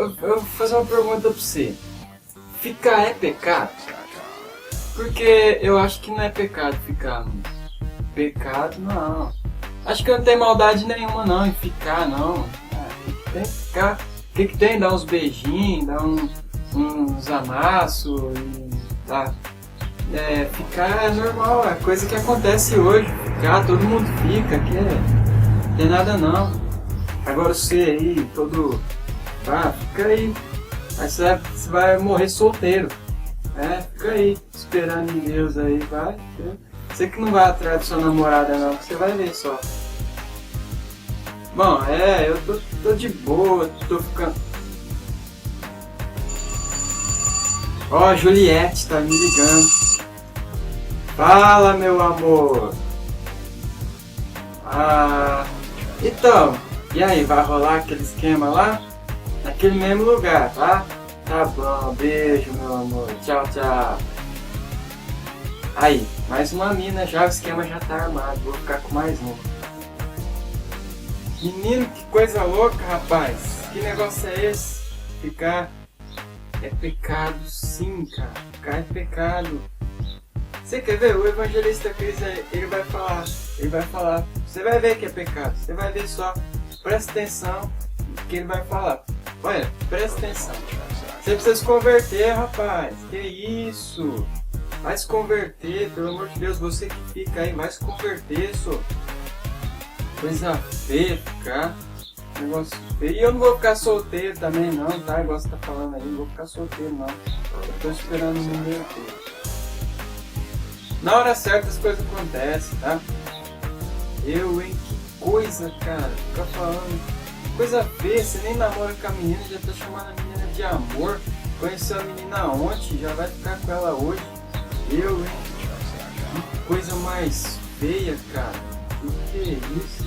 eu vou fazer uma pergunta pra você. Ficar é pecado? Porque eu acho que não é pecado ficar, mano. Pecado não. Acho que não tem maldade nenhuma não em ficar, não. Tem que ficar. O que tem? Dar uns beijinhos, dar uns amassos e tá. Ficar é normal, é coisa que acontece hoje. Ficar, todo mundo fica, que não tem nada não. Agora você aí, todo. Fica aí. Aí você vai morrer solteiro. Fica aí, esperando em Deus aí, vai. Você que não vai atrás da sua namorada não, você vai ver só. Bom, eu tô de boa, tô ficando... Ó, Juliette tá me ligando. Fala, meu amor. Então, e aí, vai rolar aquele esquema lá? Naquele mesmo lugar, tá? Tá bom, beijo, meu amor. Tchau, tchau. Aí, mais uma mina já, o esquema já tá armado. Vou ficar com mais uma. Menino, que coisa louca, rapaz. Que negócio é esse? Ficar é pecado, sim, cara. Ficar é pecado. Você quer ver? O evangelista Cris, ele vai falar. Você vai ver que é pecado. Você vai ver só. Presta atenção no que ele vai falar. Olha, presta atenção. Você precisa se converter, rapaz. Que isso? Vai se converter, pelo amor de Deus. Você que fica aí, vai se converter, só. Coisa feia ficar. Negócio feio. E eu não vou ficar solteiro também não, tá? Igual você tá falando aí, não vou ficar solteiro não. Eu tô esperando o mundo inteiro. Na hora certa as coisas acontecem, tá? Hein? Que coisa, cara. Ficar falando. Coisa feia, você nem namora com a menina, já tá chamando a menina de amor. Conheceu a menina ontem, já vai ficar com ela hoje. Hein? Que coisa mais feia, cara. Que é isso?